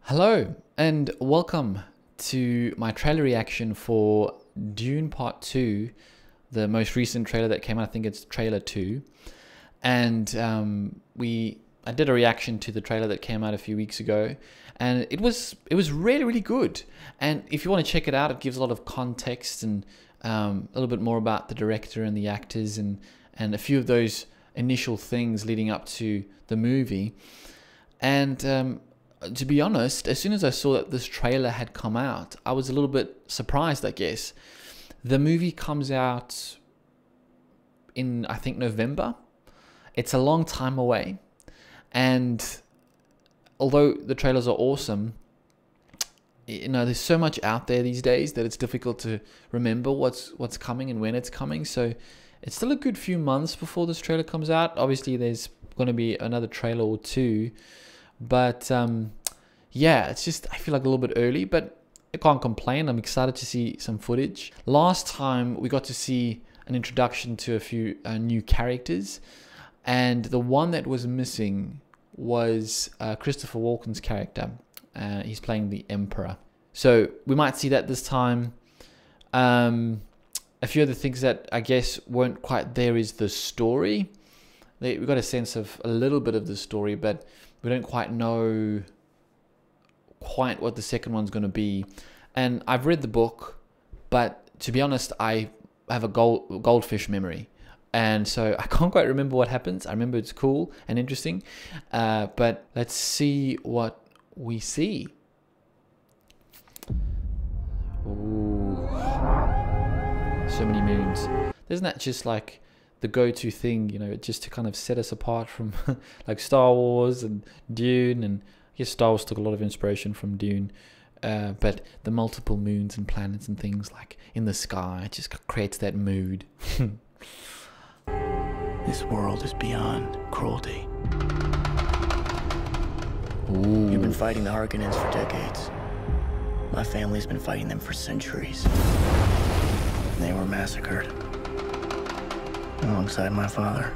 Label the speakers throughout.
Speaker 1: Hello and welcome to my trailer reaction for Dune Part 2, the most recent trailer that came out. I think it's trailer 2. And I did a reaction to the trailer that came out a few weeks ago, and it was really good. And if you want to check it out, it gives a lot of context and a little bit more about the director and the actors and a few of those initial things leading up to the movie. And to be honest, as soon as I saw that this trailer had come out, I was a little bit surprised, I guess. The movie comes out in, I think, November. It's a long time away. And although the trailers are awesome, you know, there's so much out there these days that it's difficult to remember what's coming and when it's coming. So it's still a good few months before this trailer comes out. Obviously, there's going to be another trailer or two. But yeah, it's just, I feel like a little bit early, but I can't complain. I'm excited to see some footage. Last time we got to see an introduction to a few new characters, and the one that was missing was Christopher Walken's character. He's playing the Emperor. So we might see that this time. A few other things that I guess weren't quite there is the story. We got a sense of a little bit of the story, but we don't quite know what the second one's going to be. And I've read the book, but to be honest, I have a goldfish memory, and so I can't quite remember what happens. I remember it's cool and interesting, but let's see what we see. Ooh, so many moons. Isn't that just like the go-to thing, you know, just to kind of set us apart from like Star Wars and Dune? And I guess Star Wars took a lot of inspiration from Dune, but the multiple moons and planets and things like in the sky, it just creates that mood.
Speaker 2: This world is beyond cruelty.
Speaker 1: Ooh.
Speaker 2: You've been fighting the Harkonnens for decades. My family's been fighting them for centuries. And they were massacred alongside my father.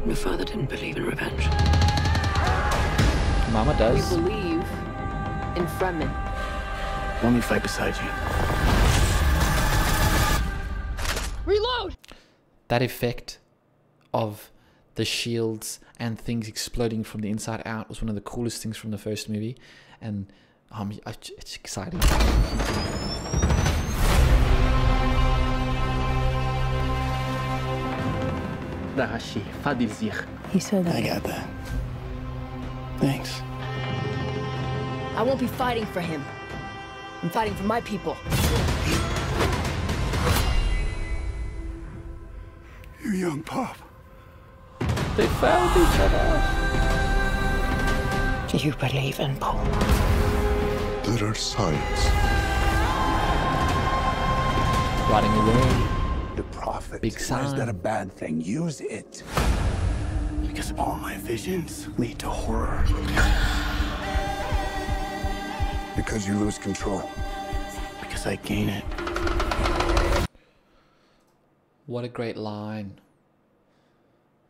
Speaker 3: Your father didn't believe in revenge.
Speaker 1: Mama does.
Speaker 3: We believe in Fremen.
Speaker 2: Let me fight beside you.
Speaker 3: Reload!
Speaker 1: That effect of the shields and things exploding from the inside out was one of the coolest things from the first movie, and it's exciting.
Speaker 3: He said that.
Speaker 2: I got that. Thanks.
Speaker 4: I won't be fighting for him. I'm fighting for my people.
Speaker 5: You young pup.
Speaker 1: They found each other.
Speaker 3: Do you believe in Paul?
Speaker 5: There are signs.
Speaker 1: Riding away.
Speaker 5: The prophet.
Speaker 1: Big
Speaker 5: Why is
Speaker 1: sign.
Speaker 5: that a bad thing? Use it.
Speaker 2: Because all my visions lead to horror.
Speaker 5: Because you lose control.
Speaker 2: Because I gain it.
Speaker 1: What a great line.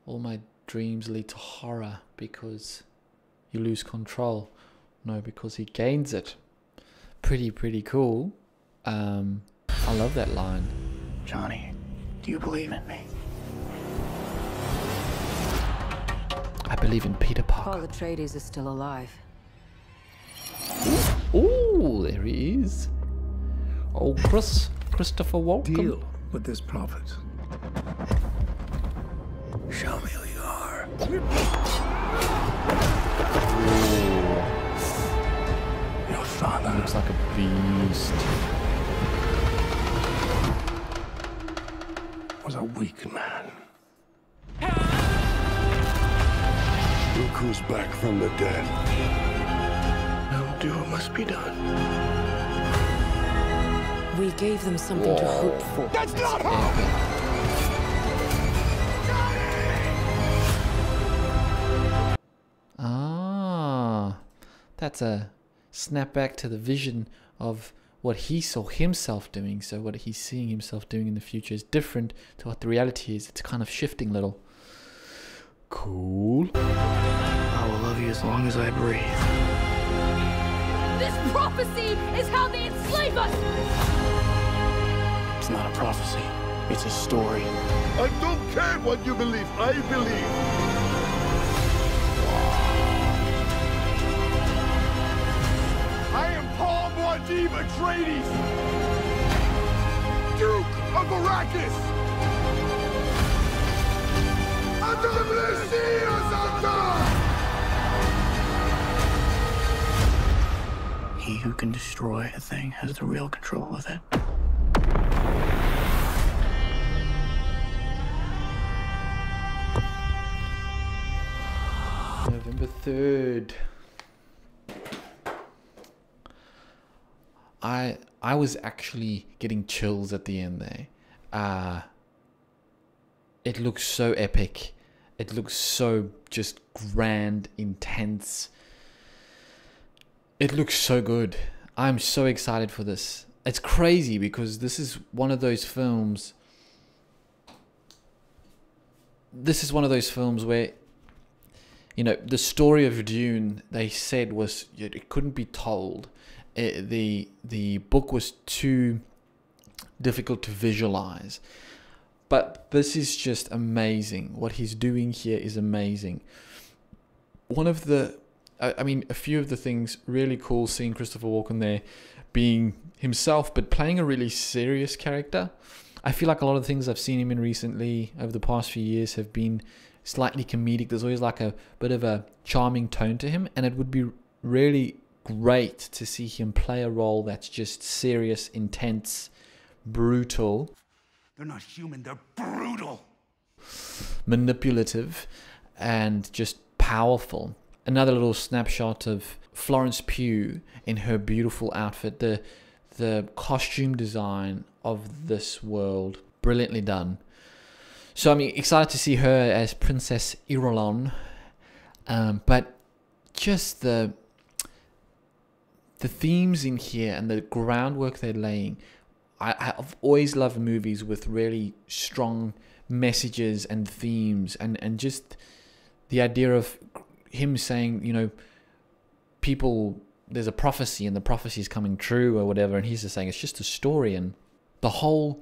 Speaker 1: All my dreams lead to horror because you lose control. No, because he gains it. Pretty cool. I love that line.
Speaker 2: Johnny, do you believe in me?
Speaker 1: I believe in Peter
Speaker 3: Paul
Speaker 1: Parker.
Speaker 3: Atreides is still alive.
Speaker 1: Ooh, there he is. Oh, Christopher Walken.
Speaker 5: Deal with this prophet.
Speaker 2: Show me who you are.
Speaker 5: Your father
Speaker 1: Looks like a beast.
Speaker 5: was a weak man. Look who's back from the dead.
Speaker 2: I will do what must be done.
Speaker 3: We gave them something to hope for.
Speaker 5: That's not hope!
Speaker 1: Ah, that's a snap back to the vision of what he saw himself doing. So what he's seeing himself doing in the future is different to what the reality is. It's kind of shifting a little. Cool.
Speaker 2: I will love you as long as I breathe.
Speaker 4: prophecy is how they enslave us!
Speaker 2: It's not a prophecy. It's a story.
Speaker 5: I don't care what you believe. I believe. I am Paul Muad'Dib Atreides, Duke of Arrakis. Adam
Speaker 2: He who can destroy a thing has the real control of it.
Speaker 1: November 3rd. I was actually getting chills at the end there. It looks so epic. It looks so just grand, intense. It looks so good. I'm so excited for this. It's crazy because this is one of those films. This is one of those films where, you know, the story of Dune, they said was it couldn't be told. The book was too difficult to visualize. But this is just amazing. What he's doing here is amazing. One of the, I mean, a few of the things really cool, seeing Christopher Walken there being himself, but playing a really serious character. I feel like a lot of the things I've seen him in recently over the past few years have been slightly comedic. There's always like a bit of a charming tone to him, and it would be really great to see him play a role that's just serious, intense, brutal.
Speaker 5: They're not human, they're brutal.
Speaker 1: Manipulative, and just powerful. Another little snapshot of Florence Pugh in her beautiful outfit. The costume design of this world, brilliantly done. So I'm excited to see her as Princess Irulan. But just the themes in here and the groundwork they're laying. I've always loved movies with really strong messages and themes, and just the idea of him saying, you know, people, there's a prophecy and the prophecy is coming true or whatever, and he's just saying it's just a story. And the whole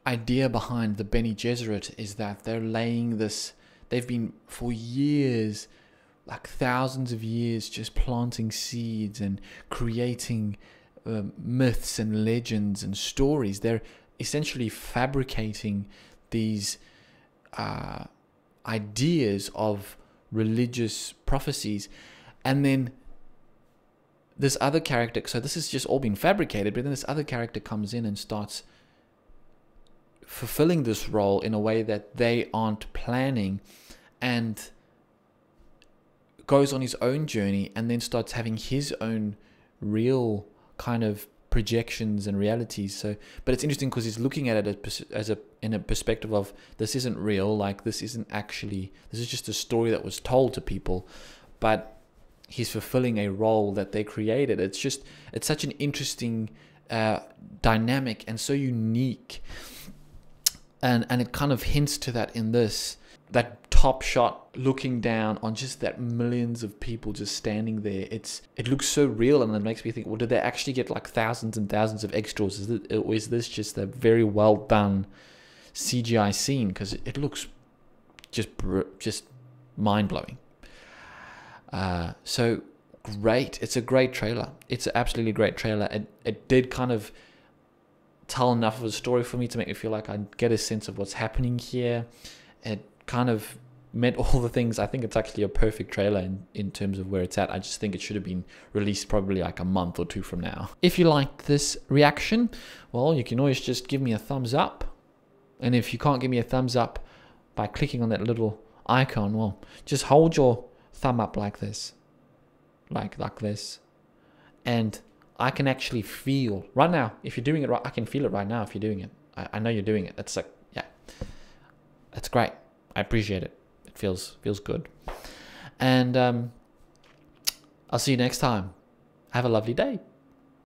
Speaker 1: idea behind the Bene Gesserit is that they're laying this, they've been for years, like thousands of years, just planting seeds and creating myths and legends and stories. They're essentially fabricating these ideas of religious prophecies, and then this other character, so this has just all been fabricated, but then this other character comes in and starts fulfilling this role in a way that they aren't planning, and goes on his own journey, and then starts having his own real kind of projections and realities. So, but it's interesting because he's looking at it in a perspective of, this isn't real, like this isn't actually, this is just a story that was told to people, but he's fulfilling a role that they created. It's such an interesting dynamic and so unique, and it kind of hints to that in this. That top shot looking down on just that millions of people just standing there. It looks so real, and it makes me think, well, did they actually get like thousands and thousands of extras? Or is this just a very well done CGI scene? Because it looks just mind blowing. So great. It's a great trailer. It's an absolutely great trailer. It did kind of tell enough of a story for me to make me feel like I get a sense of what's happening here. It kind of met all the things. I think it's actually a perfect trailer in terms of where it's at. I just think it should have been released probably like a month or two from now. If you liked this reaction, well, you can always just give me a thumbs up. And if you can't give me a thumbs up by clicking on that little icon, well, just hold your thumb up like this. Like this. And I can actually feel, right now, if you're doing it right, I can feel it right now if you're doing it. I know you're doing it. It's like, yeah. That's great. I appreciate it. It feels good. And I'll see you next time. Have a lovely day.